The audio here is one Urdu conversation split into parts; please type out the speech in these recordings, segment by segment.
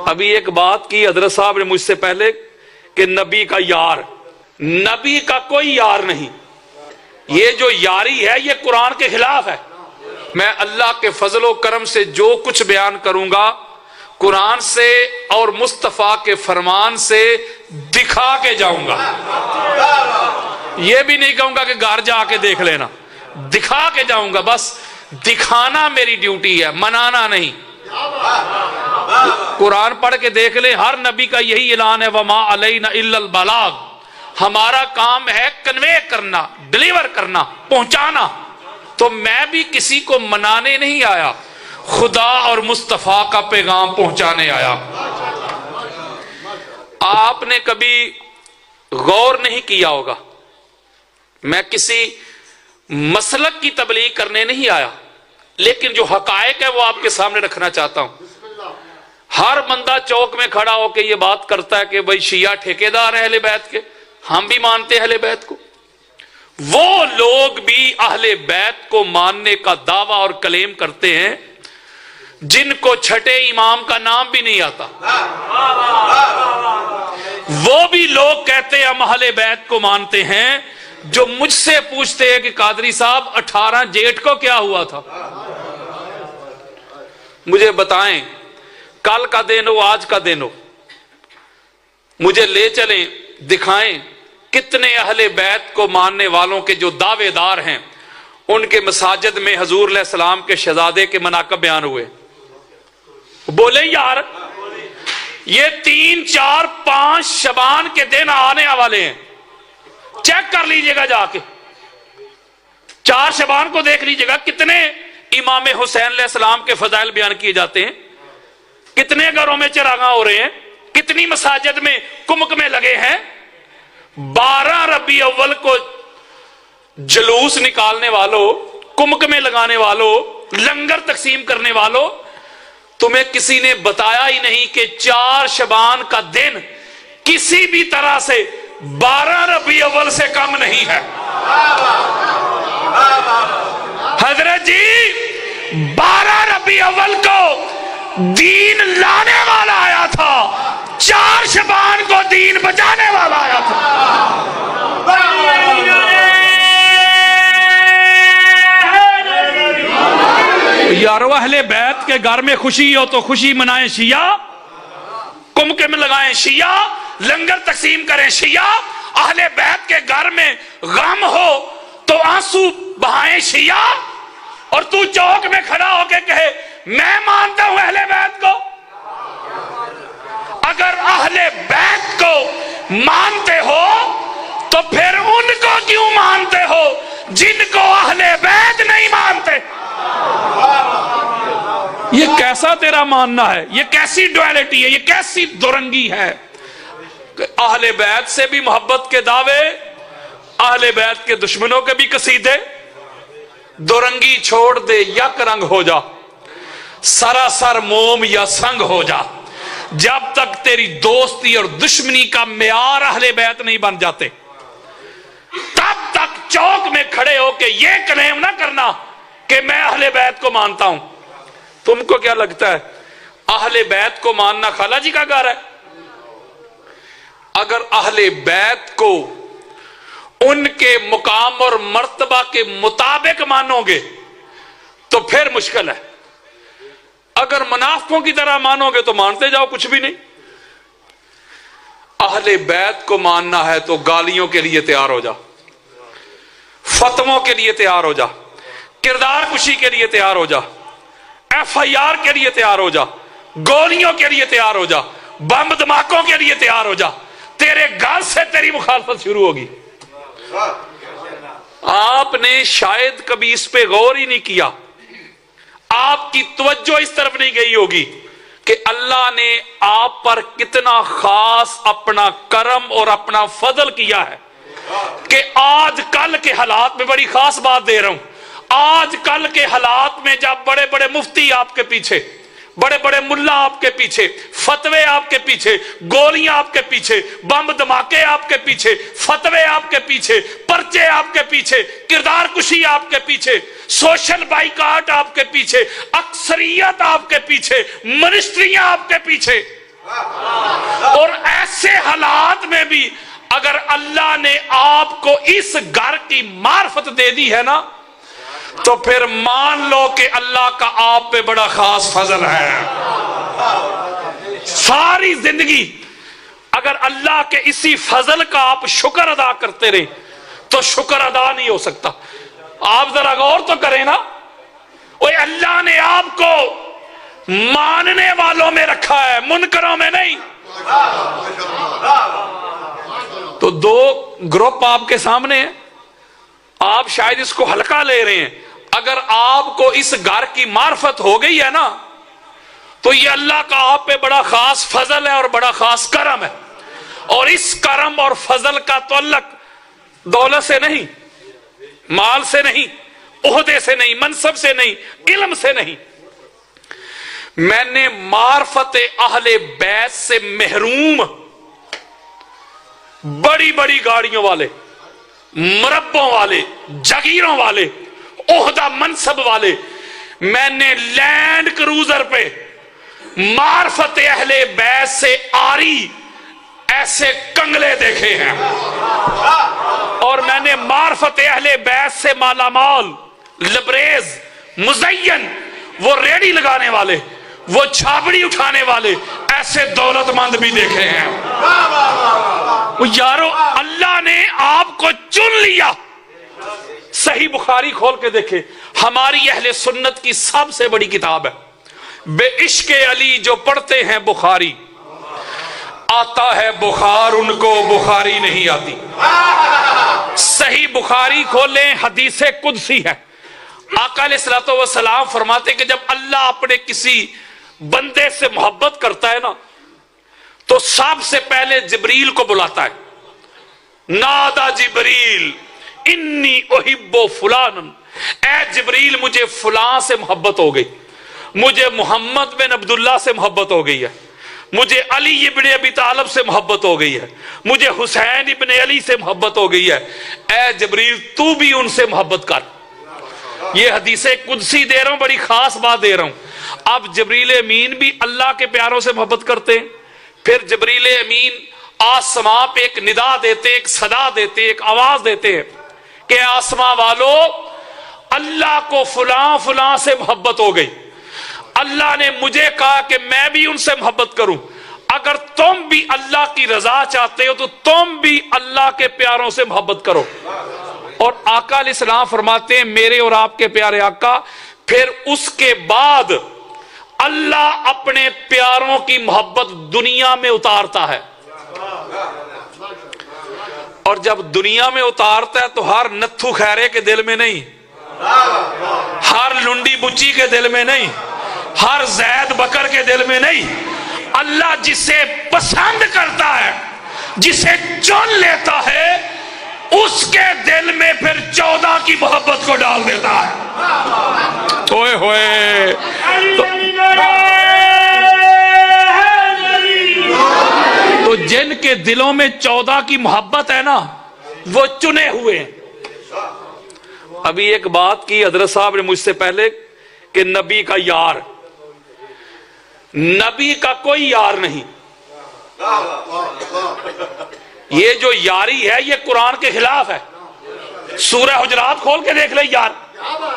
ابھی ایک بات کی حضرت صاحب نے مجھ سے پہلے کہ نبی کا یار، نبی کا کوئی یار نہیں. یہ جو یاری ہے یہ قرآن کے خلاف ہے. میں اللہ کے فضل و کرم سے جو کچھ بیان کروں گا قرآن سے اور مصطفیٰ کے فرمان سے دکھا کے جاؤں گا. یہ بھی نہیں کہوں گا کہ گھر جا کے دیکھ لینا، دکھا کے جاؤں گا. بس دکھانا میری ڈیوٹی ہے، منانا نہیں. قرآن پڑھ کے دیکھ لیں، ہر نبی کا یہی اعلان ہے وما علینا الا البلاغ. ہمارا کام ہے کنوے کرنا، ڈلیور کرنا، پہنچانا. تو میں بھی کسی کو منانے نہیں آیا، خدا اور مصطفیٰ کا پیغام پہنچانے آیا. آپ نے کبھی غور نہیں کیا ہوگا، میں کسی مسلک کی تبلیغ کرنے نہیں آیا، لیکن جو حقائق ہے وہ آپ کے سامنے رکھنا چاہتا ہوں. ہر بندہ چوک میں کھڑا ہو کے یہ بات کرتا ہے کہ بھئی شیعہ ٹھیکیدار ہیں اہل بیت کے، ہم بھی مانتے ہیں اہل بیت کو. وہ لوگ بھی اہل بیت کو ماننے کا دعویٰ اور کلیم کرتے ہیں جن کو چھٹے امام کا نام بھی نہیں آتا. وہ بھی لوگ کہتے ہیں ہم اہل بیت کو مانتے ہیں جو مجھ سے پوچھتے ہیں کہ قادری صاحب 18 جیٹھ کو کیا ہوا تھا، مجھے بتائیں. کل کا دن ہو، آج کا دن ہو، مجھے لے چلیں، دکھائیں کتنے اہل بیت کو ماننے والوں کے جو دعوے دار ہیں ان کے مساجد میں حضور علیہ السلام کے شہزادے کے مناقب بیان ہوئے. بولے یار، یہ 3، 4، 5 شبان کے دن آنے والے ہیں. چیک کر لیجئے گا جا کے، 4 شبان کو دیکھ لیجئے گا کتنے امام حسین علیہ السلام کے فضائل بیان کیے جاتے ہیں، کتنے گھروں میں چراغاں ہو رہے ہیں، کتنی مساجد میں کمکمے لگے ہیں. 12 ربیع اول کو جلوس نکالنے والوں، کمکمے لگانے والوں، لنگر تقسیم کرنے والوں، تمہیں کسی نے بتایا ہی نہیں کہ 4 شبان کا دن کسی بھی طرح سے 12 ربیع اول سے کم نہیں ہے. حضرت جی 12 ربیع اول کو دین لانے والا آیا تھا، 4 شبان کو دین بچانے والا آیا تھا. یارو اہل بیت کے گھر میں خوشی ہو تو خوشی منائیں شیعہ، کمکم لگائیں شیعہ، لنگر تقسیم کریں شیعہ. اہل بیت کے گھر میں غم ہو تو آنسو بہائیں شیعہ، اور تو چوک میں کھڑا ہو کے کہے میں مانتا ہوں اہل بیت کو. اگر اہل بیت کو مانتے ہو تو پھر ان کو کیوں مانتے ہو جن کو اہل بیت نہیں مانتے؟ یہ کیسا تیرا ماننا ہے؟ یہ کیسی ڈویلٹی ہے؟ یہ کیسی دورنگی ہے کہ اہل بیت سے بھی محبت کے دعوے، اہل بیت کے دشمنوں کے بھی قصیدے. دورنگی چھوڑ دے، یک رنگ ہو جا، سراسر موم یا سنگ ہو جا. جب تک تیری دوستی اور دشمنی کا معیار اہل بیت نہیں بن جاتے تب تک چوک میں کھڑے ہو کے یہ کلیم نہ کرنا کہ میں اہل بیت کو مانتا ہوں. تم کو کیا لگتا ہے اہل بیت کو ماننا خالہ جی کا گھر ہے؟ اگر اہل بیت کو ان کے مقام اور مرتبہ کے مطابق مانو گے تو پھر مشکل ہے. اگر منافقوں کی طرح مانو گے تو مانتے جاؤ، کچھ بھی نہیں. اہل بیت کو ماننا ہے تو گالیوں کے لیے تیار ہو جا، فتووں کے لیے تیار ہو جا، کردار کشی کے لیے تیار ہو جا، FIR کے لیے تیار ہو جا، گولیوں کے لیے تیار ہو جا، بم دھماکوں کے لیے تیار ہو جا. تیرے گھر سے تیری مخالفت شروع ہوگی. آپ نے شاید کبھی اس پہ غور ہی نہیں کیا، آپ کی توجہ اس طرف نہیں گئی ہوگی کہ اللہ نے آپ پر کتنا خاص اپنا کرم اور اپنا فضل کیا ہے کہ آج کل کے حالات میں، بڑی خاص بات دے رہا ہوں، آج کل کے حالات میں جب بڑے بڑے مفتی آپ کے پیچھے، بڑے بڑے ملا آپ کے پیچھے، فتوے آپ کے پیچھے، گولیاں آپ کے پیچھے، بم دھماکے آپ کے پیچھے، فتوے آپ کے پیچھے، پرچے آپ کے پیچھے، کردار کشی آپ کے پیچھے، سوشل بائیکاٹ آپ کے پیچھے، اکثریت آپ کے پیچھے، منسٹریاں آپ کے پیچھے، اور ایسے حالات میں بھی اگر اللہ نے آپ کو اس گھر کی معرفت دے دی ہے نا تو پھر مان لو کہ اللہ کا آپ پہ بڑا خاص فضل ہے. ساری زندگی اگر اللہ کے اسی فضل کا آپ شکر ادا کرتے رہے تو شکر ادا نہیں ہو سکتا. آپ ذرا غور تو کریں نا, وہ اللہ نے آپ کو ماننے والوں میں رکھا ہے, منکروں میں نہیں. تو دو گروپ آپ کے سامنے ہیں, آپ شاید اس کو ہلکا لے رہے ہیں. اگر آپ کو اس گھر کی معرفت ہو گئی ہے نا تو یہ اللہ کا آپ پہ بڑا خاص فضل ہے اور بڑا خاص کرم ہے. اور اس کرم اور فضل کا تعلق دولت سے نہیں, مال سے نہیں, عہدے سے نہیں, منصب سے نہیں, علم سے نہیں. میں نے معرفت اہل بیت سے محروم بڑی بڑی گاڑیوں والے, مربوں والے, جگیروں والے, عہدہ منصب والے, میں نے لینڈ کروزر پہ معرفت اہل بیت سے آری ایسے کنگلے دیکھے ہیں. اور میں نے معرفت اہل بیت سے مالا مال, لبریز, مزین, وہ ریڑی لگانے والے, وہ چھابڑی اٹھانے والے ایسے دولت مند بھی دیکھے ہیں. یارو اللہ نے آپ کو چن لیا. صحیح بخاری کھول کے دیکھے, ہماری اہل سنت کی سب سے بڑی کتاب ہے. بے عشق علی جو پڑھتے ہیں بخاری, آتا ہے بخار ان کو بخاری نہیں آتی. صحیح بخاری کھولیں, حدیث قدسی ہے. آقا علیہ الصلوۃ والسلام فرماتے کہ جب اللہ اپنے کسی بندے سے محبت کرتا ہے نا تو سب سے پہلے جبریل کو بلاتا ہے. نادا جبریل انی احب فلان, اے جبریل مجھے فلاں سے محبت ہو گئی, مجھے محمد بن عبداللہ سے محبت ہو گئی ہے, مجھے علی ابن ابی طالب سے محبت ہو گئی ہے, مجھے حسین ابن علی سے محبت ہو گئی ہے, اے جبریل تو بھی ان سے محبت کر. یہ حدیث قدسی دے رہا ہوں, بڑی خاص بات دے رہا ہوں. اب جبریل امین بھی اللہ کے پیاروں سے محبت کرتے ہیں. پھر جبریل امین آسمان پہ ایک ندا دیتے, ایک صدا دیتے, ایک آواز دیتے ہیں کہ آسمان والو اللہ کو فلاں فلاں سے محبت ہو گئی, اللہ نے مجھے کہا کہ میں بھی ان سے محبت کروں, اگر تم بھی اللہ کی رضا چاہتے ہو تو تم بھی اللہ کے پیاروں سے محبت کرو. اور آقا علیہ السلام فرماتے ہیں میرے اور آپ کے پیارے آقا, پھر اس کے بعد اللہ اپنے پیاروں کی محبت دنیا میں اتارتا ہے. اور جب دنیا میں اتارتا ہے تو ہر نتھو خیرے کے دل میں نہیں, ہر لنڈی بچی کے دل میں نہیں, ہر زید بکر کے دل میں نہیں. اللہ جسے پسند کرتا ہے, جسے چن لیتا ہے, اس کے دل میں پھر 14 کی محبت کو ڈال دیتا ہے. ہوئے ہوئے تو جن کے دلوں میں 14 کی محبت ہے نا وہ چنے ہوئے ہیں. ابھی ایک بات کی حضرت صاحب نے مجھ سے پہلے کہ نبی کا یار, نبی کا کوئی یار نہیں. یہ جو یاری ہے یہ قرآن کے خلاف ہے. سورہ حجرات کھول کے دیکھ لیں, یار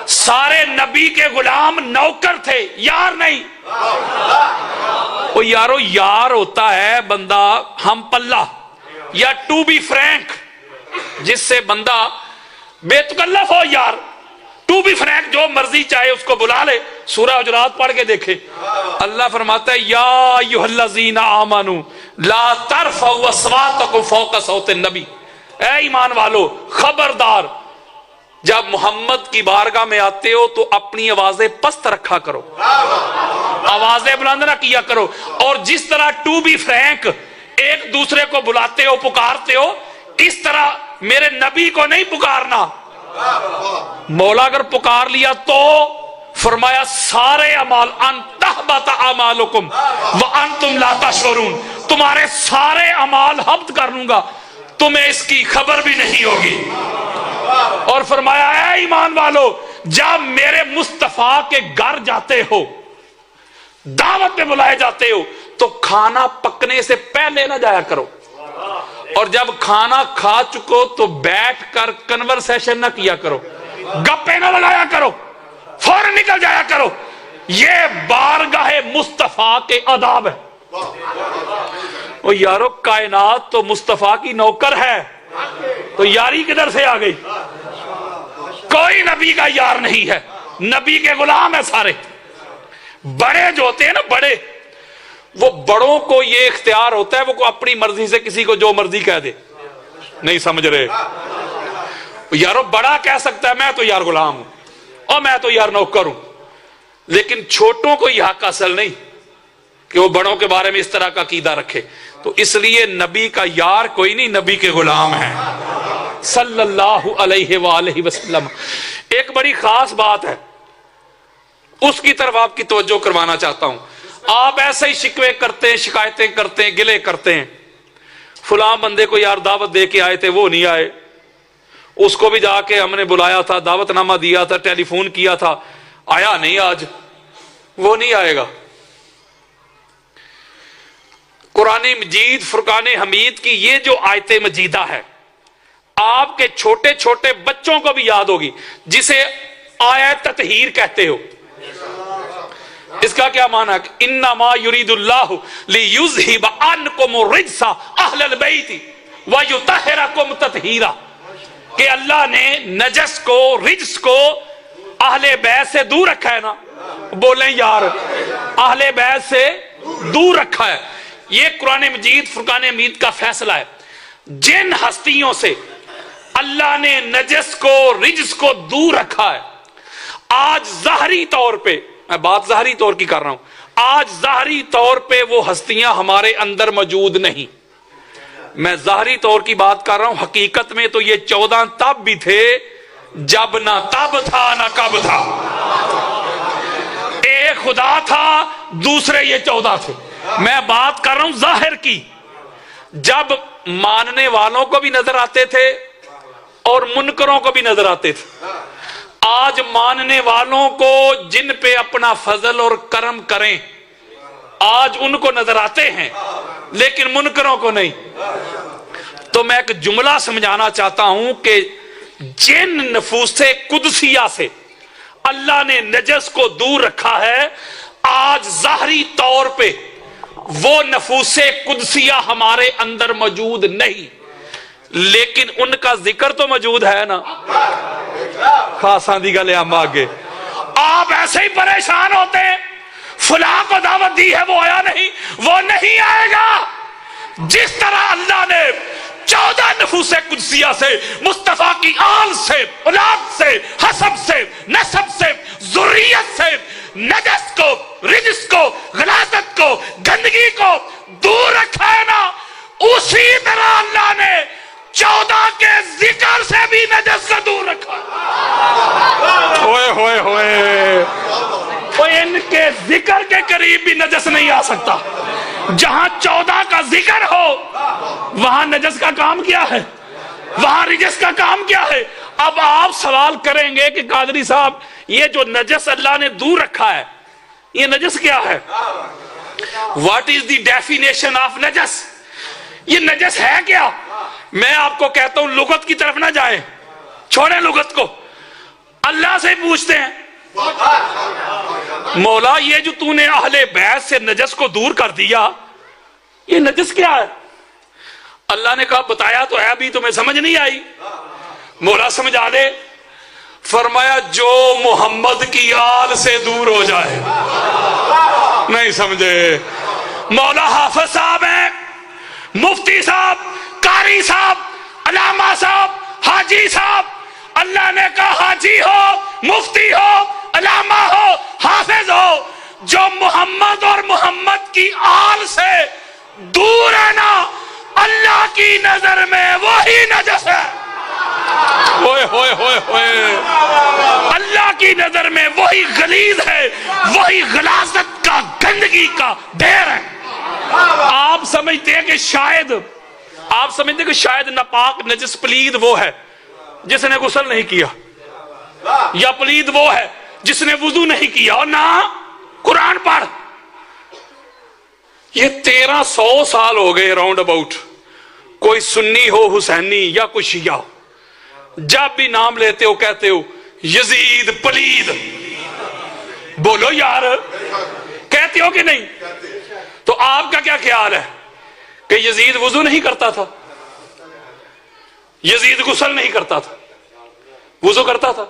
سارے نبی کے غلام نوکر تھے, یار نہیں. وہ یارو یار ہوتا ہے بندہ ہم پلہ, یا ٹو بی فرینک جس سے بندہ بے تکلف ہو. یار ٹو بی فرینک جو مرضی چاہے اس کو بلا لے. سورہ حجرات پڑھ کے دیکھے, اللہ فرماتا ہے یا ایھا الذین آمنوا لا ترفعوا اصواتکم فوق صوت النبی, اے ایمان والو خبردار جب محمد کی بارگاہ میں آتے ہو تو اپنی آوازیں پست رکھا کرو, آوازیں بلند نہ کیا کرو. اور جس طرح ٹو بی فرینک ایک دوسرے کو بلاتے ہو, پکارتے ہو, اس طرح میرے نبی کو نہیں پکارنا. مولا اگر پکار لیا تو فرمایا سارے اعمال ان تحبط اعمالکم وانتم لا تشعرون, تمہارے سارے اعمال حبط کر لوں گا, تمہیں اس کی خبر بھی نہیں ہوگی. اور فرمایا اے ایمان والو جب میرے مصطفیٰ کے گھر جاتے ہو, دعوت میں بلائے جاتے ہو, تو کھانا پکنے سے پہلے نہ جایا کرو، اور جب کھانا کھا چکو تو بیٹھ کر کنورسیشن نہ کیا کرو، گپے نہ لگایا کرو، فوراً نکل جایا کرو۔ یہ بارگاہ مصطفیٰ کے آداب ہے۔ او یارو، کائنات تو مصطفیٰ کی نوکر ہے، تو یاری کدھر سے آ گئی؟ کوئی نبی کا یار نہیں ہے، نبی کے غلام ہیں سارے۔ بڑے جو ہوتے ہیں نا، بڑے، وہ بڑوں کو یہ اختیار ہوتا ہے وہ اپنی مرضی سے کسی کو جو مرضی کہہ دے۔ نہیں سمجھ رہے یارو؟ بڑا کہہ سکتا ہے میں تو یار غلام ہوں اور میں تو یار نوکر ہوں، لیکن چھوٹوں کو یہ حق اصل نہیں کہ وہ بڑوں کے بارے میں اس طرح کا عقیدہ رکھے۔ تو اس لیے نبی کا یار کوئی نہیں، نبی کے غلام ہیں صلی اللہ علیہ وآلہ وسلم۔ ایک بڑی خاص بات ہے، اس کی طرف آپ کی توجہ کروانا چاہتا ہوں۔ آپ ایسے ہی شکوے کرتے ہیں، شکایتیں کرتے ہیں، گلے کرتے ہیں، فلاں بندے کو یار دعوت دے کے آئے تھے وہ نہیں آئے، اس کو بھی جا کے ہم نے بلایا تھا، دعوت نامہ دیا تھا، ٹیلی فون کیا تھا، آیا نہیں، آج وہ نہیں آئے گا۔ قرآن مجید فرقان حمید کی یہ جو آیت مجیدہ ہے، آپ کے چھوٹے چھوٹے بچوں کو بھی یاد ہوگی، جسے آیت تطہیر کہتے ہو۔ اس کا کیا معنی ہے؟ انما یرید اللہ لیذھب عنکم الرجس اہل البیت ویطہرکم تطہیرا، کہ اللہ نے نجس کو، رجس کو اہل بیت سے دور رکھا ہے نا، بولیں یار، اہل بیت سے دور رکھا ہے۔ یہ قرآن مجید فرقان حمید کا فیصلہ ہے۔ جن ہستیوں سے اللہ نے نجس کو، رجس کو دور رکھا ہے، آج ظاہری طور پہ، میں بات ظاہری طور کی کر رہا ہوں، آج ظاہری طور پہ وہ ہستیاں ہمارے اندر موجود نہیں۔ میں ظاہری طور کی بات کر رہا ہوں، حقیقت میں تو یہ 14 تب بھی تھے جب نہ تب تھا نہ کب تھا۔ ایک خدا تھا، دوسرے یہ 14 تھے۔ میں بات کر رہا ہوں ظاہر کی، جب ماننے والوں کو بھی نظر آتے تھے اور منکروں کو بھی نظر آتے تھے۔ آج ماننے والوں کو جن پہ اپنا فضل اور کرم کریں، آج ان کو نظر آتے ہیں لیکن منکروں کو نہیں۔ تو میں ایک جملہ سمجھانا چاہتا ہوں کہ جن نفوس قدسیہ سے اللہ نے نجس کو دور رکھا ہے، آج ظاہری طور پہ وہ نفوس قدسیہ ہمارے اندر موجود نہیں، لیکن ان کا ذکر تو موجود ہے نا۔ خاصاں دی گلے ہم آگے، آپ ایسے ہی پریشان ہوتے ہیں، فلاں کو دعوت دی ہے وہ آیا نہیں، وہ نہیں آئے گا۔ جس طرح اللہ نے 14 نفوس قدسیہ سے، مصطفیٰ کی آل سے، اولاد سے، حسب سے، نسب سے، ذریت سے نجس کو، رجس کو، غلاظت کو، گندگی کو دور رکھا ہے نا، اسی طرح اللہ نے 14 کے ذکر سے بھی نجس کو دور رکھا۔ ہوئے ہوئے ہوئے، ان کے ذکر کے قریب بھی نجس نہیں آ سکتا۔ جہاں 14 کا ذکر ہو وہاں نجس کا کام کیا ہے، وہاں رجس کا کام کیا ہے۔ اب آپ سوال کریں گے کہ قادری صاحب یہ جو نجس اللہ نے دور رکھا ہے، یہ نجس کیا ہے؟ What is the definition of نجس؟ یہ نجس ہے کیا؟ میں آپ کو کہتا ہوں لغت کی طرف نہ جائیں، چھوڑیں لغت کو، اللہ سے پوچھتے ہیں، مولا یہ جو تو نے اہل بیت سے نجس کو دور کر دیا، یہ نجس کیا ہے؟ اللہ نے کہا بتایا تو ہے، ابھی تمہیں سمجھ نہیں آئی، مولا سمجھا دے۔ فرمایا جو محمد کی آل سے دور ہو جائے۔ نہیں سمجھے؟ مولا حافظ صاحب ہیں، مفتی صاحب، قاری صاحب، علامہ صاحب، حاجی صاحب، اللہ نے کہا حاجی ہو، مفتی ہو، علامہ ہو، حافظ ہو، جو محمد اور محمد کی آل سے دور ہے نا، اللہ کی نظر میں وہی نجس ہے۔ ہوئے ہوئے ہوئے ہوئے، اللہ کی نظر میں وہی غلیظ ہے، وہی غلاظت کا، گندگی کا ڈھیر ہے۔ آپ سمجھتے ہیں کہ شاید ناپاک نجس پلید وہ ہے جس نے غسل نہیں کیا، یا پلید وہ ہے جس نے وضو نہیں کیا، اور نہ قرآن پڑھ۔ یہ 1300 سال ہو گئے راؤنڈ اباؤٹ، کوئی سنی ہو حسینی یا کوئی شیعہ ہو، جب بھی نام لیتے ہو کہتے ہو یزید پلید. بولو یار، کہتے ہو کہ نہیں؟ تو آپ کا کیا خیال ہے کہ یزید وضو نہیں کرتا تھا؟ یزید غسل نہیں کرتا تھا، وضو کرتا تھا.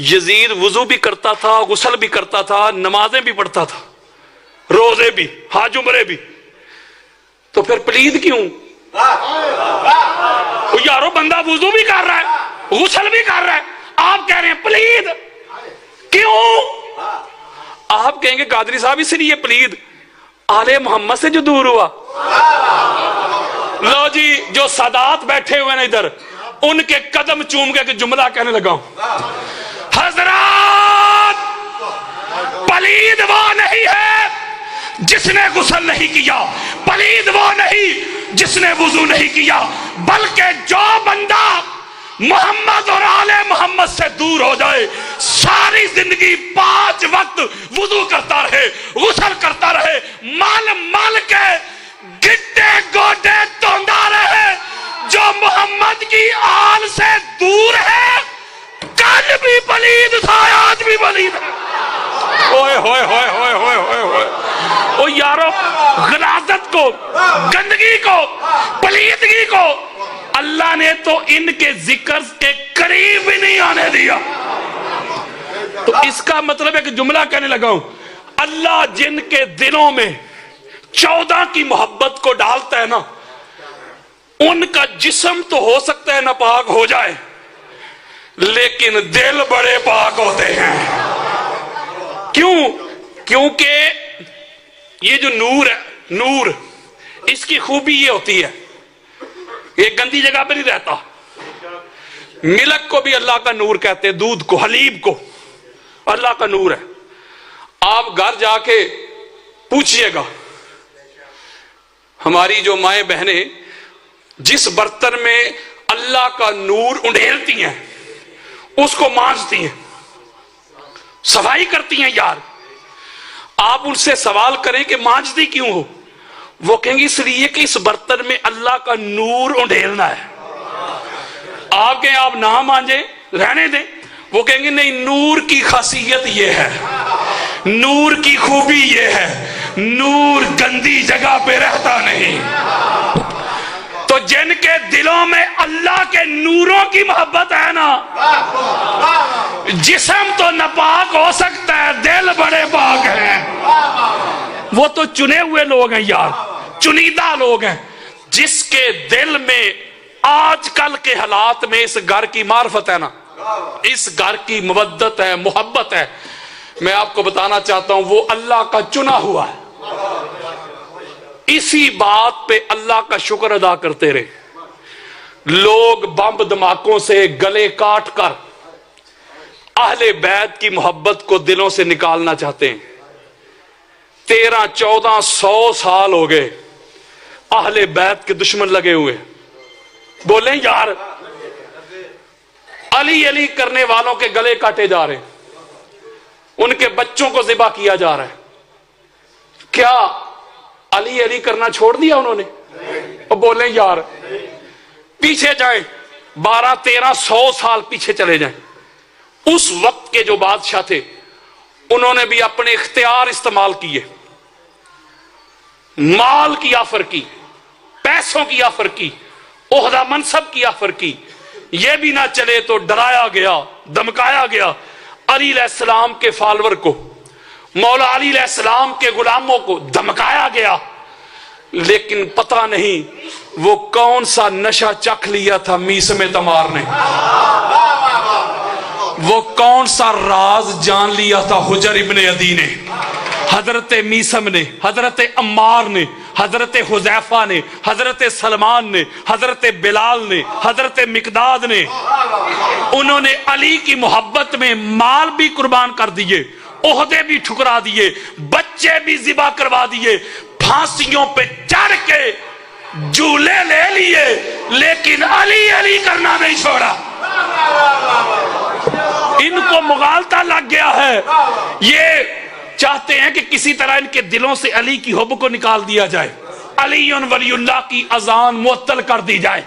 یزید وضو بھی کرتا تھا، غسل بھی کرتا تھا، نمازیں بھی پڑھتا تھا، روزے بھی، حج عمرے بھی. تو پھر پلید کیوں؟ یارو بندہ وضو بھی کر رہا ہے، غسل بھی کر رہا ہے، آپ کہہ رہے ہیں پلید کیوں؟ آپ کہیں گے قادری صاحب اس لیے پلید آل محمد سے جو دور ہوا. لو جی، جو سادات بیٹھے ہوئے ہیں ادھر، ان کے قدم چوم کے جملہ کہنے لگا ہوں. حضرات، پلید وہ نہیں ہے جس نے غسل نہیں کیا، پلید وہ نہیں جس نے وضو نہیں کیا، بلکہ جو بندہ محمد اور آل محمد سے دور ہو جائے، ساری زندگی 5 وقت وضو کرتا رہے، غسل کرتا رہے، مال کے گٹے گوٹے دھوندا رہے، جو محمد کی آل سے دور ہے، کل بھی پلید تھا، آج بھی پلید ہے. اوئے ہوئے ہوئے ہوئے ہوئے ہوئے ہوئے. او یارو، غلاظت کو، گندگی کو، پلیدگی کو اللہ نے تو ان کے ذکر کے قریب بھی نہیں آنے دیا. تو اس کا مطلب ہے کہ جملہ کہنے لگا ہوں، اللہ جن کے دلوں میں 14 کی محبت کو ڈالتا ہے نا، ان کا جسم تو ہو سکتا ہے ناپاک ہو جائے، لیکن دل بڑے پاک ہوتے ہیں. کیوں؟ کیونکہ یہ جو نور ہے، نور، اس کی خوبی یہ ہوتی ہے، یہ گندی جگہ پہ نہیں رہتا. ملک کو بھی اللہ کا نور کہتے ہیں، دودھ کو، حلیب کو اللہ کا نور ہے. آپ گھر جا کے پوچھئے گا، ہماری جو مائیں بہنیں جس برتن میں اللہ کا نور انڈھیلتی ہیں اس کو مانجتی ہیں، صفائی کرتی ہیں. یار آپ ان سے سوال کریں کہ مانجتی کیوں ہو، وہ کہیں گے اس لیے کہ اس برتن میں اللہ کا نور انڈھیلنا ہے. آپ کہیں آپ نہ مانجیں، رہنے دیں، وہ کہیں گے نہیں، نور کی خاصیت یہ ہے، نور کی خوبی یہ ہے، نور گندی جگہ پہ رہتا نہیں. تو جن کے دلوں میں اللہ کے نوروں کی محبت ہے نا، جسم تو ناپاک ہو سکتا ہے، دل بڑے پاک ہیں. وہ تو چنے ہوئے لوگ ہیں یار، چنیدہ لوگ ہیں، جس کے دل میں آج کل کے حالات میں اس گھر کی معرفت ہے نا، اس گھر کی مودت ہے، محبت ہے. میں آپ کو بتانا چاہتا ہوں، وہ اللہ کا چنا ہوا ہے. اسی بات پہ اللہ کا شکر ادا کرتے رہے. لوگ بم دھماکوں سے گلے کاٹ کر اہل بیت کی محبت کو دلوں سے نکالنا چاہتے ہیں. 1300-1400 سال ہو گئے اہل بیت کے دشمن لگے ہوئے. بولیں یار، علی علی کرنے والوں کے گلے کاٹے جا رہے ہیں، ان کے بچوں کو ذبح کیا جا رہا ہے. کیا علی علی کرنا چھوڑ دیا انہوں نے؟ اور بولیں یار، پیچھے جائیں، 1200-1300 سال پیچھے چلے جائیں. اس وقت کے جو بادشاہ تھے انہوں نے بھی اپنے اختیار استعمال کیے، مال کی آفر کی، پیسوں کی آفر کی، عہدہ منصب کی آفر کی. یہ بھی نہ چلے تو ڈرایا گیا، دمکایا گیا. علی علیہ السلام کے فالور کو، مولا علی علیہ السلام کے غلاموں کو دمکایا گیا. لیکن پتہ نہیں وہ کون سا نشہ چکھ لیا تھا میسم تمار نے، وہ کون سا راز جان لیا تھا حجر ابن عدی نے، حضرت میسم نے، حضرت عمار نے، حضرت حذیفہ نے، حضرت سلمان نے، حضرت بلال نے، حضرت مقداد نے. انہوں نے علی کی محبت میں مال بھی قربان کر دیے، عہدے بھی ٹھکرا دیے، بچے بھی ذبح کروا دیے، پھانسیوں پہ چڑھ کے جھولے لے لیے، لیکن علی علی کرنا نہیں چھوڑا. ان کو مغالطہ لگ گیا ہے. یہ چاہتے ہیں کہ کسی طرح ان کے دلوں سے علی کی حب کو نکال دیا جائے، علی ولی اللہ کی اذان معطل کر دی جائے،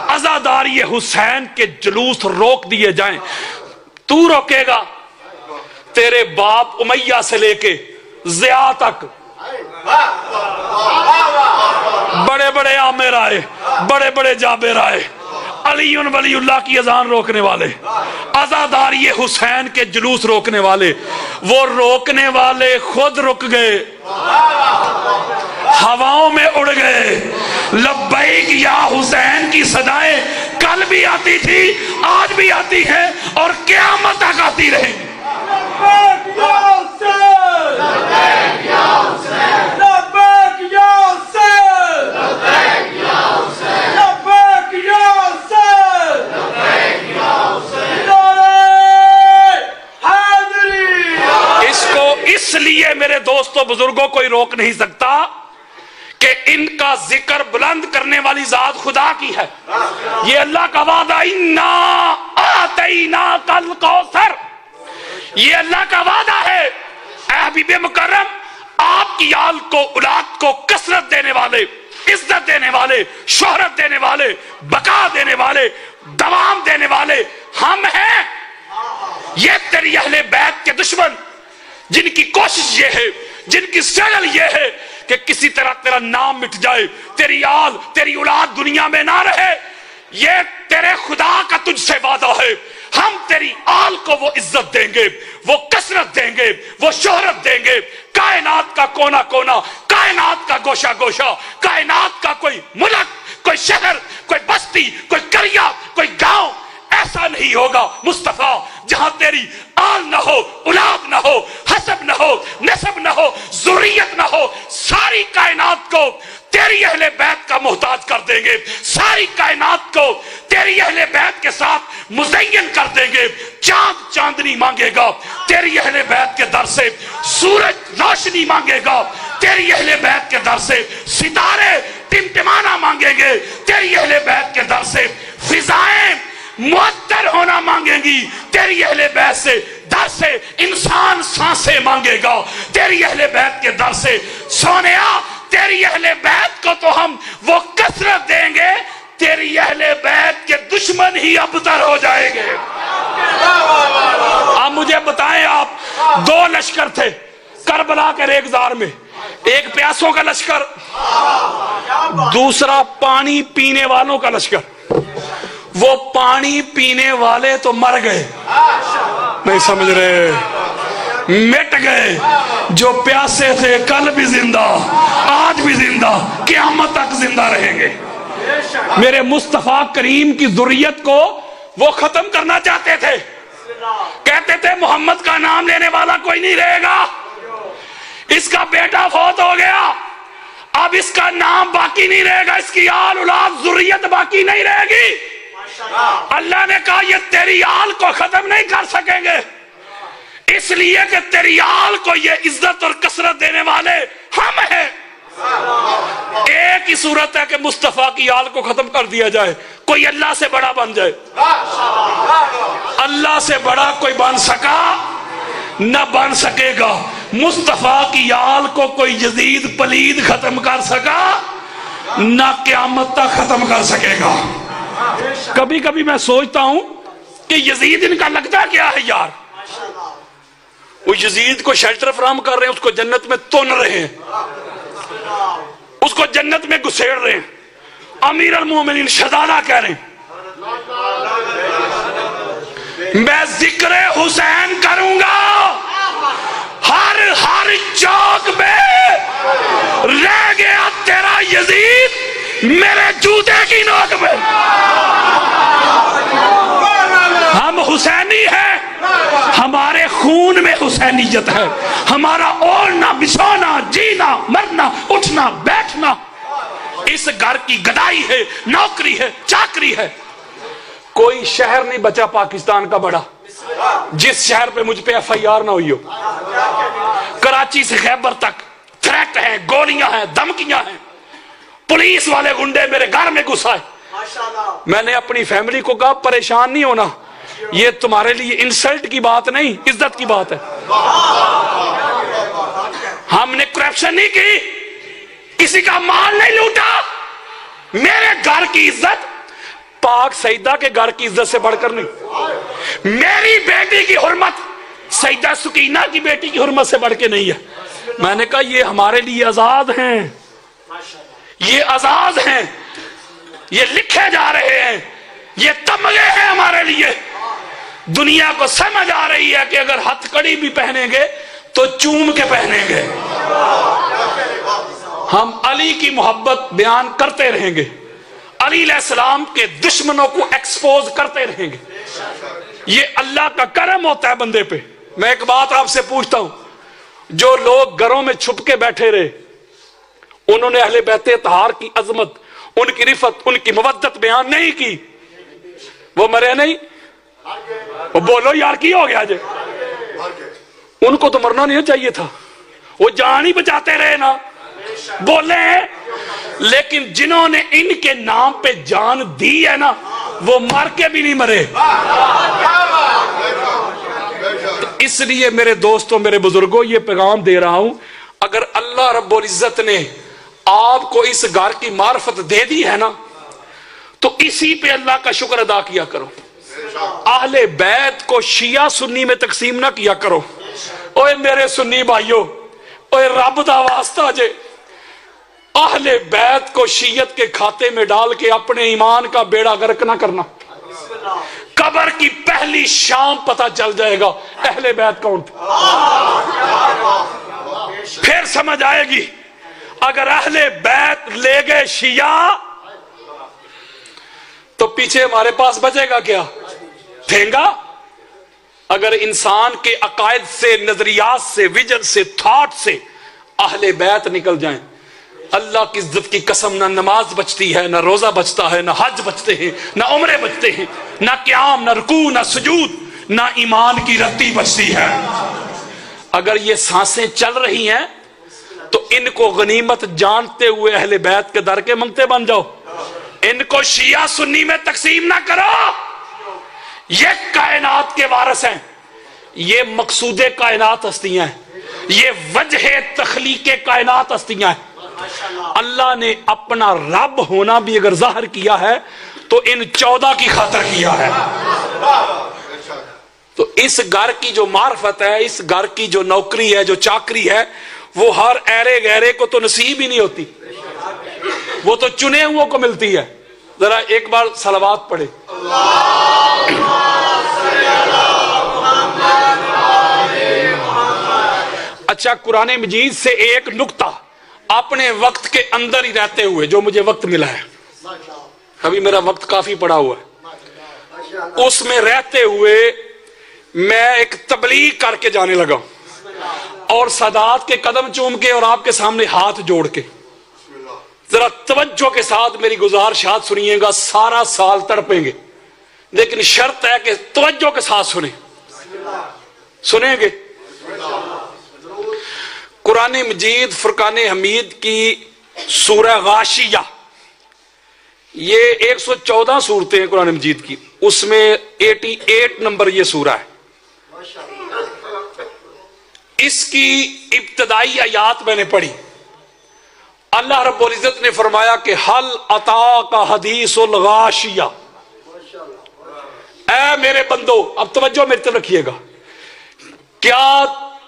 عزاداری حسین کے جلوس روک دیے جائیں۔ تو روکے گا؟ تیرے باپ امیہ سے لے کے ضیاء تک بڑے بڑے عامر آئے، بڑے بڑے جابر آئے، علی ولی اللہ کی اذان روکنے والے، عزاداری حسین کے جلوس روکنے والے، وہ روکنے والے خود رک گئے، ہواؤں میں اڑ گئے۔ لبیک یا حسین کی صدائیں کل بھی آتی تھی، آج بھی آتی ہیں اور قیامت تک آتی رہیں گی۔ لبیک یا حسین، لبیک یا حسین، لبیک یا حسین، لبیک یا حسین، لبیک یا حسین، لبیک یا حسین، نعرہ حیدری۔ اس کو اس لیے میرے دوستوں بزرگوں کوئی روک نہیں سکتا کہ ان کا ذکر بلند کرنے والی ذات خدا کی ہے۔ یہ اللہ کا وعدہ، اِنَّا آتَيْنَاكَ الْكَوْثَرَ، یہ اللہ کا وعدہ ہے۔ اے حبیب مکرم، آپ کی آل کو، اولاد کو کثرت دینے والے، عزت دینے والے، شہرت دینے والے، بقا دینے والے، دوام دینے والے ہم ہیں۔ یہ تیری اہل بیت کے دشمن جن کی کوشش یہ ہے، جن کی سعی یہ ہے کہ کسی طرح تیرا نام مٹ جائے، تیری آل، تیری اولاد دنیا میں نہ رہے، یہ تیرے خدا کا تجھ سے وعدہ ہے۔ ہم تیری آل کو وہ عزت دیں گے، وہ کثرت دیں گے، وہ شہرت دیں گے۔ کائنات کا کونا کونا، کائنات کا گوشہ گوشہ، کائنات کا کوئی ملک، کوئی شہر، کوئی بستی، کوئی قریہ، کوئی گاؤں ایسا نہیں ہوگا مصطفیٰ جہاں تیری آل نہ ہو، اولاد نہ ہو، حسب نہ ہو، نسب نہ ہو، ذریت نہ ہو۔ ساری کائنات کو تیری اہل بیت کا محتاج کر دیں گے، ساری کائنات کو تیری اہل بیت کے ساتھ مزین کر دیں گے۔ چاند چاندنی مانگے گا تیری اہل بیت کے در سے، سورج روشنی مانگے گا تیری اہل بیت کے در سے، ستارے ٹمٹمانا مانگیں گے تیری اہل بیت کے در سے، فضائیں معطر ہونا مانگیں گی تیری اہل بیت سے در سے، انسان سانسیں مانگے گا تیری اہل بیت کے در سے۔ سونیا، تیری اہل بیت کو تو ہم وہ کثرت دیں گے، تیری اہل بیت کے دشمن ہی ابتر ہو جائیں گے۔ اب مجھے بتائیں، آپ دو لشکر تھے کربلا کے ریگزار میں، ایک پیاسوں کا لشکر، دوسرا پانی پینے والوں کا لشکر۔ وہ پانی پینے والے تو مر گئے، نہیں سمجھ رہے، مٹ گئے۔ جو پیاسے تھے کل بھی زندہ، آج بھی زندہ، قیامت تک زندہ رہیں گے۔ میرے مصطفیٰ کریم کی ذریت کو وہ ختم کرنا چاہتے تھے، کہتے تھے محمد کا نام لینے والا کوئی نہیں رہے گا، اس کا بیٹا فوت ہو گیا، اب اس کا نام باقی نہیں رہے گا، اس کی آل اولاد ذریت باقی نہیں رہے گی۔ اللہ نے کہا یہ تیری آل کو ختم نہیں کر سکیں گے، اس لیے کہ تیری آل کو یہ عزت اور کثرت دینے والے ہم ہیں۔ ایک ہی صورت ہے کہ مصطفیٰ کی آل کو ختم کر دیا جائے، کوئی اللہ سے بڑا بن جائے۔ اللہ سے بڑا کوئی بن سکا نہ بن سکے گا۔ مصطفیٰ کی آل کو کوئی یزید پلید ختم کر سکا نہ قیامت تک ختم کر سکے گا۔ کبھی کبھی میں سوچتا ہوں کہ یزید ان کا لگتا کیا ہے یار، وہ یزید کو شیلٹر فراہم کر رہے ہیں، اس کو جنت میں تن رہے ہیں، اس کو جنت میں گھسیڑ رہے ہیں، امیر المومنین شہزادہ کہہ رہے ہیں میں ذکر حسین کروں گا ہر چوک میں، رہ گیا تیرا یزید میرے جوتے کی نوک میں۔ ہم حسینی ہیں، ہمارے خون میں حسینیت ہے، ہمارا اوڑھنا بچھونا، جینا مرنا، اٹھنا بیٹھنا اس گھر کی گدائی ہے، نوکری ہے، چاکری ہے۔ کوئی شہر نہیں بچا پاکستان کا بڑا جس شہر پہ مجھ پہ ایف آئی آر نہ ہوئی ہو۔ کراچی سے خیبر تک تھریٹ ہیں، گولیاں ہیں، دھمکیاں ہیں، پولیس والے گنڈے میرے گھر میں گھسائے۔ میں نے اپنی فیملی کو کہا پریشان نہیں ہونا، یہ تمہارے لیے انسلٹ کی بات نہیں، عزت کی بات ہے۔ ہم نے کرپشن نہیں کی, کسی کا مال نہیں لوٹا. میرے گھر کی عزت پاک سیدہ کے گھر کی عزت سے بڑھ کر نہیں, میری بیٹی کی حرمت سیدہ سکینہ کی بیٹی کی حرمت سے بڑھ کے نہیں ہے. میں نے کہا یہ ہمارے لیے اعزاز ہیں, یہ اعزاز ہیں, یہ لکھے جا رہے ہیں, یہ تمغے ہیں ہمارے لیے. دنیا کو سمجھ آ رہی ہے کہ اگر ہتھ کڑی بھی پہنیں گے تو چوم کے پہنیں گے. ہم علی کی محبت بیان کرتے رہیں گے, علی علیہ السلام کے دشمنوں کو ایکسپوز کرتے رہیں گے. یہ اللہ کا کرم ہوتا ہے بندے پہ. میں ایک بات آپ سے پوچھتا ہوں, جو لوگ گھروں میں چھپ کے بیٹھے رہے, انہوں نے اہل بیت اطہار کی عظمت, ان کی رفت, ان کی مودت بیان نہیں کی, وہ مرے نہیں. وہ بولو یار کی ہو گیا جے, ان کو تو مرنا نہیں چاہیے تھا, وہ جان ہی بچاتے رہے نا, بولے ہیں. لیکن جنہوں نے ان کے نام پہ جان دی ہے نا, وہ مر کے بھی نہیں مرے. تو اس لیے میرے دوستوں, میرے بزرگوں, یہ پیغام دے رہا ہوں, اگر اللہ رب العزت نے آپ کو اس گھر کی معرفت دے دی ہے نا, تو اسی پہ اللہ کا شکر ادا کیا کرو. اہل بیت کو شیعہ سنی میں تقسیم نہ کیا کرو. اوے میرے سنی بھائیوں, اوے رب دا واسطہ جے, اہل بیت کو شیعت کے کھاتے میں ڈال کے اپنے ایمان کا بیڑا غرق نہ کرنا. قبر کی پہلی شام پتہ چل جائے گا اہل بیت کون تھے, پھر سمجھ آئے گی. اگر اہل بیت لے گئے شیعہ تو پیچھے ہمارے پاس بچے گا کیا؟ ٹھینگا. اگر انسان کے عقائد سے, نظریات سے, ویژن سے, تھاٹ سے اہل بیت نکل جائیں, اللہ کی عزت کی قسم نہ نماز بچتی ہے, نہ روزہ بچتا ہے, نہ حج بچتے ہیں, نہ عمرے بچتے ہیں, نہ قیام, نہ رکوع, نہ سجود, نہ ایمان کی رتی بچتی ہے. اگر یہ سانسیں چل رہی ہیں تو ان کو غنیمت جانتے ہوئے اہل بیت کے در کے منگتے بن جاؤ. ان کو شیعہ سنی میں تقسیم نہ کرو. یہ کائنات کے وارث ہیں, یہ مقصود کائنات ہستیاں ہیں, یہ وجہ تخلیق کائنات ہستیاں ہیں. اللہ نے اپنا رب ہونا بھی اگر ظاہر کیا ہے تو ان 14 کی خاطر کیا ہے. تو اس گھر کی جو معرفت ہے, اس گھر کی جو نوکری ہے, جو چاکری ہے, وہ ہر ایرے گہرے کو تو نصیب ہی نہیں ہوتی, وہ تو چنے ہوئے کو ملتی ہے. ذرا ایک بار صلوات پڑھے. اچھا, قرآن مجید سے ایک نکتہ اپنے وقت کے اندر ہی رہتے ہوئے, جو مجھے وقت ملا ہے, ابھی میرا وقت کافی پڑا ہوا ہے, اس میں رہتے ہوئے میں ایک تبلیغ کر کے جانے لگا, اور سادات کے قدم چوم کے اور آپ کے سامنے ہاتھ جوڑ کے. ذرا توجہ کے ساتھ میری گزارشات سنیے گا, سارا سال تڑپیں گے, لیکن شرط ہے کہ توجہ کے ساتھ سنیں گے. قرآن مجید فرقان حمید کی سورہ غاشیہ, یہ 114 سورتیں ہیں قرآن مجید کی, اس میں 88 نمبر یہ سورہ ہے. اس کی ابتدائی آیات میں نے پڑھی. اللہ رب العزت نے فرمایا کہ حل اتاک حدیث الغاشیہ. اے میرے بندو, اب توجہ میری طرف رکھیے گا, کیا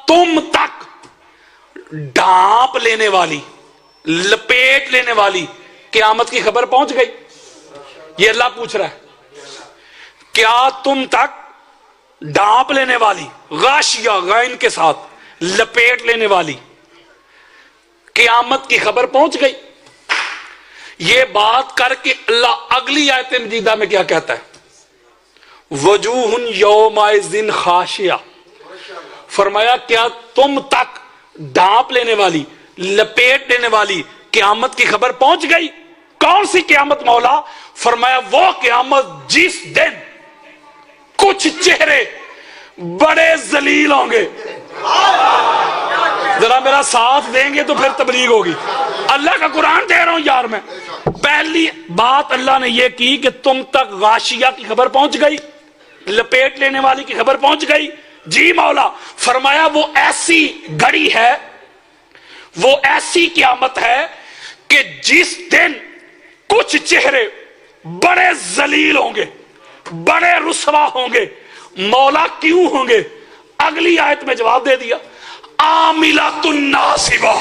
تم تک ڈھانپ لینے والی, لپیٹ لینے والی قیامت کی خبر پہنچ گئی؟ یہ اللہ پوچھ رہا ہے. کیا تم تک ڈھانپ لینے والی, غاشیہ غین کے ساتھ, لپیٹ لینے والی قیامت کی خبر پہنچ گئی؟ یہ بات کر کے اللہ اگلی آیت مجیدہ میں کیا کہتا ہے؟ وجوہ یومئذ خاشعہ. فرمایا کیا تم تک ڈھانپ لینے والی, لپیٹ لینے والی قیامت کی خبر پہنچ گئی؟ کون سی قیامت مولا؟ فرمایا وہ قیامت جس دن کچھ چہرے بڑے ذلیل ہوں گے. ذرا میرا ساتھ دیں گے تو پھر تبلیغ ہوگی. اللہ کا قرآن دے رہا ہوں یار میں. پہلی بات اللہ نے یہ کی کہ تم تک غاشیہ کی خبر پہنچ گئی, لپیٹ لینے والی کی خبر پہنچ گئی. جی مولا. فرمایا وہ ایسی گھڑی ہے وہ ایسی قیامت ہے کہ جس دن کچھ چہرے بڑے ذلیل ہوں گے، بڑے رسوا ہوں گے. مولا کیوں ہوں گے؟ اگلی آیت میں جواب دے دیا، عاملۃ ناصبہ.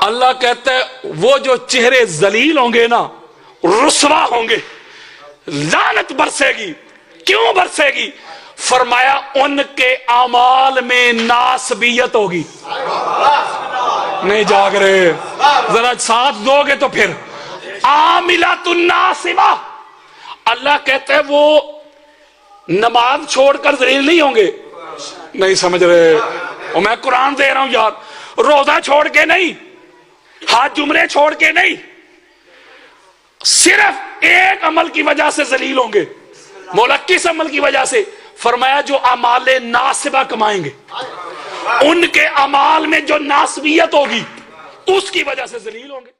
اللہ کہتا ہے وہ جو چہرے ذلیل ہوں گے نا، رسوا ہوں گے، لعنت برسے گی. کیوں برسے گی؟ فرمایا ان کے اعمال میں ناسبیت ہوگی. نہیں جاگ رہے، ذرا ساتھ دو گے تو پھر. عاملۃ ناصبہ، اللہ کہتا ہے وہ نماز چھوڑ کر ذلیل نہیں ہوں گے. نہیں سمجھ رہے، اور میں قرآن دے رہا ہوں یار. روزہ چھوڑ کے نہیں، ہاتھ جمرے چھوڑ کے نہیں، صرف ایک عمل کی وجہ سے ذلیل ہوں گے. مولا کس عمل کی وجہ سے؟ فرمایا جو اعمال ناصبہ کمائیں گے، ان کے اعمال میں جو ناسبیت ہوگی اس کی وجہ سے ذلیل ہوں گے.